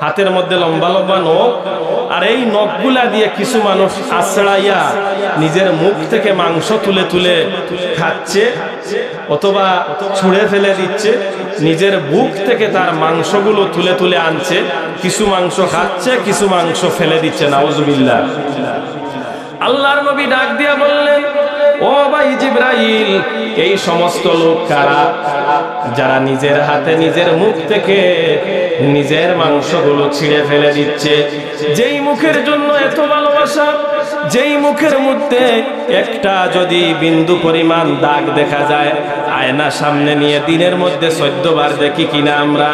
হাতের মধ্যে লম্বা লম্বা নখ, আর এই নখগুলা দিয়ে কিছু মানুষ আছড়াইয়া নিজের মুখ থেকে মাংস তুলে তুলে খাচ্ছে অথবা ছুঁড়ে ফেলে দিচ্ছে, নিজের বুক থেকে তার মাংসগুলো তুলে তুলে আনছে, কিছু মাংস খাচ্ছে, কিছু মাংস ফেলে দিচ্ছে। নাউজুবিল্লাহ। আল্লাহর নবী ডাক দিয়া বললেন, ও ভাই জিবরাইল, এই সমস্ত লোক কারা? যারা নিজের হাতে নিজের মুখ থেকে নিজের মাংসগুলো ছিঁড়ে ফেলে দিচ্ছে। যেই মুখের জন্য এত ভালোবাসা, যেই মুখের মধ্যে একটা যদি বিন্দু পরিমাণ দাগ দেখা যায়, আয়না সামনে নিয়ে দিনের মধ্যে 14 বার দেখি কিনা আমরা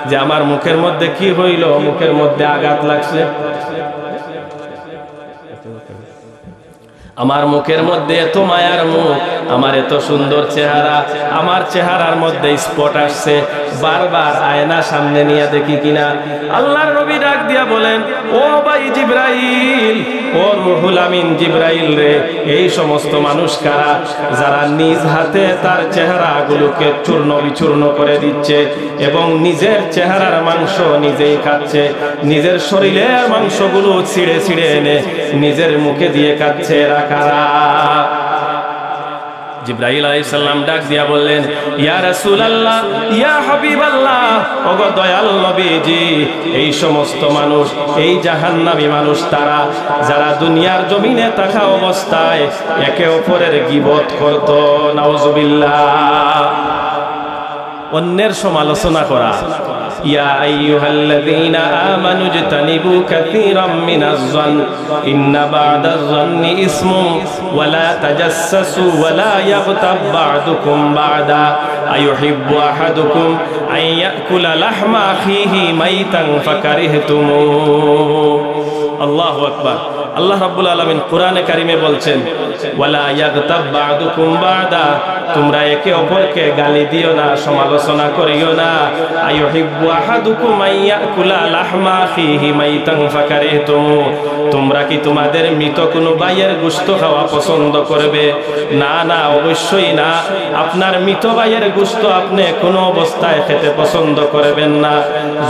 যে আমার মুখের মধ্যে কি হইল, মুখের মধ্যে আঘাত লাগছে, আমার মুখের মধ্যে এত মায়ার মুখ, আমার এত সুন্দর চেহারা, আমার চেহারার মধ্যে স্পট আসছে, বারবার আয়না সামনে নিয়ে দেখি কিনা। আল্লাহর নবী ডাক দিয়া বলেন, ও ভাই জিবরাইল, ও রুহুল আমিন জিবরাইল রে, এই সমস্ত মানুষ কারা? যারা নিজ হাতে তার চেহারাগুলোকে চূর্ণ বিচূর্ণ করে দিচ্ছে এবং নিজের চেহারার মাংস নিজেই খাচ্ছে, নিজের শরীরের মাংসগুলো ছিঁড়ে ছিঁড়ে এনে নিজের মুখে দিয়ে খাচ্ছে। এরা কারা? জিবরাইল আলাইহিস সালাম ডাক দিয়া বললেন, ইয়া রাসূলুল্লাহ, ইয়া হাবিবাল্লাহ, ওগো দয়াল নবীজি, এই সমস্ত মানুষ, এই জাহান্নামী মানুষ তারা যারা দুনিয়ার জমিনে থাকা অবস্থায় একে অপরের গীবত করত। নাউজুবিল্লাহ। অন্যের সমালোচনা করা। ইয়া আইয়ুহাল্লাযীনা আমানু ইজতানিবু কাসীরাম মিনাজ-যন ইন্না বা'দাজ-যন্নি ইসমুন ওয়া লা তাজাসসাসু ওয়া লা ইয়াগতাব বা'দুকুম বা'দা আইয়ুহিব্বু আহাদুকুম আন ইয়াকুলা লাহমা আখিহি মাইতান ফাকারিহতুমু। আল্লাহু আকবার। আল্লাহ রাব্বুল আলামিন কোরআনে কারিমে বলছেন, ওয়ালা ইয়াগতাব বা'দুকুম বা'দা, তোমরা একে অপরকে গালি দিও না, সমালোচনা করিও না। আইয়ুহিব্বু আহাদুকুম আইয়াকুলা লাহমা আখিহি মাইতান ফাকারিহতুমু, তোমরা কি তোমাদের মৃত কোনো ভাইয়ের গোশত খাওয়া পছন্দ করবে? না না, অবশ্যই না। আপনার মৃত ভাইয়ের গোশত আপনি কোনো অবস্থায় খেতে পছন্দ করবেন না।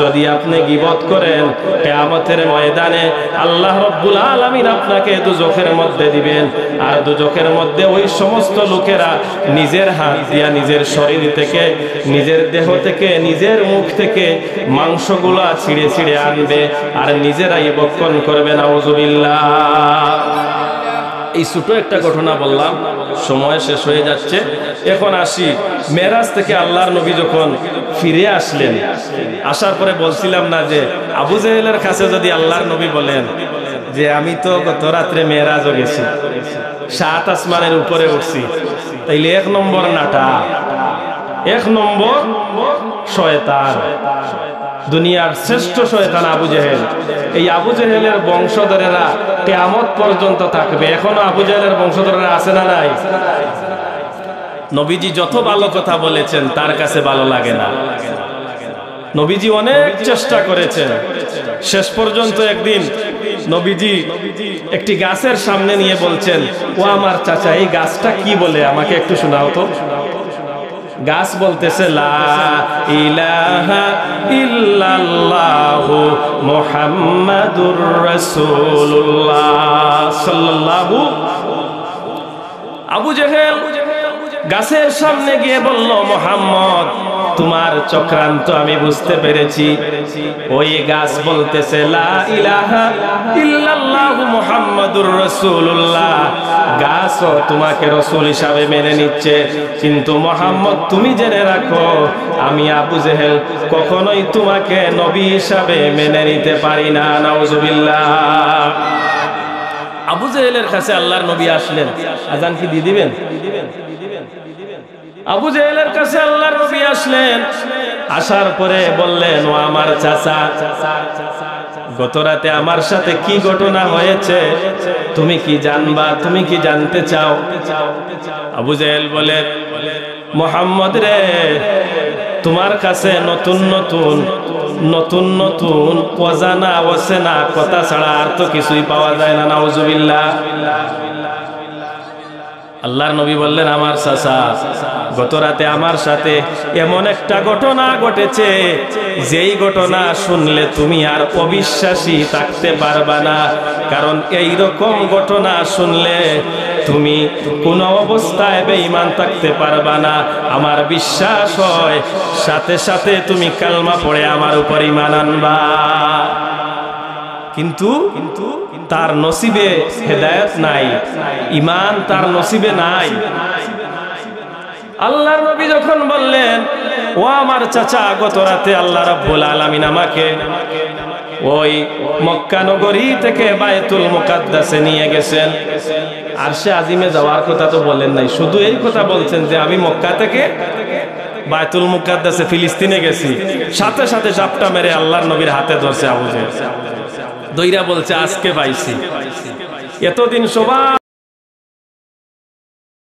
যদি আপনি গীবত করেন, কিয়ামতের ময়দানে আল্লাহ রাব্বুল আলামিন আপনাকে দুজখের মধ্যে দিবেন, আর দুজখের মধ্যে ওই সমস্ত লোকেরা নিজের হাত দিয়া নিজের শরীর থেকে, নিজের দেহ থেকে, নিজের মুখ থেকে মাংসগুলো ছিঁড়ে ছিঁড়ে আনবে আর নিজেরাই ভক্ষণ করবে। নাউজুবিল্লাহ। এই ছোট একটা ঘটনা বললাম, সময় শেষ হয়ে যাচ্ছে। এখন আসি, মেরাজ থেকে আল্লাহর নবী যখন ফিরে আসলেন, আসার পরে বলছিলাম না যে আবু জেহেলের কাছে যদি আল্লাহর নবী বলেন যে আমি তো গত রাত্রে মেরাজও গেছি, 7 আসমানের উপরে উঠছি, তাইলে 1 নম্বর নাটা, 1 নম্বর শয়তান, দুনিয়ার শ্রেষ্ঠ শয়তান আবু জেহেল। এই আবু জেহেলের বংশধরেরা কিয়ামত পর্যন্ত থাকবে। এখনো আবু জেহেলের বংশধরেরা আছে না নাই? নবীজি যত ভালো কথা বলেছেন তার কাছে ভালো লাগে না। নবীজি অনেক চেষ্টা করেছেন, শেষ পর্যন্ত একদিন নবীজি একটি গাছের সামনে নিয়ে বলছেন, ও আমার চাচা, এই গাছটা কি বলে আমাকে একটু শোনাও তো। গাছ বলতেছে, লা ইলাহা ইল্লাল্লাহু মুহাম্মাদুর রাসূলুল্লাহ সাল্লাল্লাহু। আবু জেহেল গাছের সামনে গিয়ে বলল, মুহাম্মদ, তোমার চক্রান্ত আমি বুঝতে পেরেছি। ওই গাছ বলতেছে, লা ইলাহা ইল্লাল্লাহু মুহাম্মাদুর রাসূলুল্লাহ। গাছও তোমাকে রাসূল হিসাবে মেনে নিচ্ছে, কিন্তু মুহাম্মদ তুমি জেনে রাখো, আমি আবু জেহেল কখনোই তোমাকে নবী হিসাবে মেনে নিতে পারি না। নাউজুবিল্লাহ। আবু জেহেলের কাছে আল্লাহর নবী আসলেন। আজান কি দিয়ে দিবেন? আবু জেহেলের কাছে আল্লাহর নবী আসলেন। আসার পরে বললেন, ও আমার চাচা, গত রাতে আমার সাথে কি ঘটনা হয়েছে তুমি কি জানবা, তুমি কি জানতে চাও? আবু জেহেল বলে, মুহাম্মদ রে, তোমার কাছে নতুন নতুন নতুন নতুন অজানা অচেনা কথা ছাড়া আর তো কিছুই পাওয়া যায় না। নাউজুবিল্লাহ। আল্লাহর নবী বললেন, আমার চাচা, গত রাতে আমার সাথে এমন একটা ঘটনা ঘটেছে, যেই ঘটনা শুনলে তুমি আর অবিশ্বাসী থাকতে পারবা না। কারণ এই রকম ঘটনা শুনলে তুমি কোন অবস্থায় বেঈমান থাকতে পারবা না। আমার বিশ্বাস হয় সাথে সাথে তুমি কালমা পড়ে আমার উপর ঈমান আনবা। কিন্তু তার নসিবে হেদায়েত নাই, ঈমান তার নসিবে নাই। আল্লাহর নবী যখন বললেন, ও আমার চাচা, গত রাতে আল্লাহ রাব্বুল আলামিন আমাকে ওই মক্কা নগরী থেকে বায়তুল মুকাদ্দাসে নিয়ে গেছেন। আরশে আজিমে যাওয়ার কথা তো বলেন নাই, শুধু এই কথা বলছেন যে আমি মক্কা থেকে বায়তুল মুকাদ্দাসে ফিলিস্তিনে গেছি। সাথে সাথে জাপটা মেরে আল্লাহর নবীর হাতে ধরছে আবু জেহেল, দইরা বলছে আজকে পাইছি। এতদিন সবাই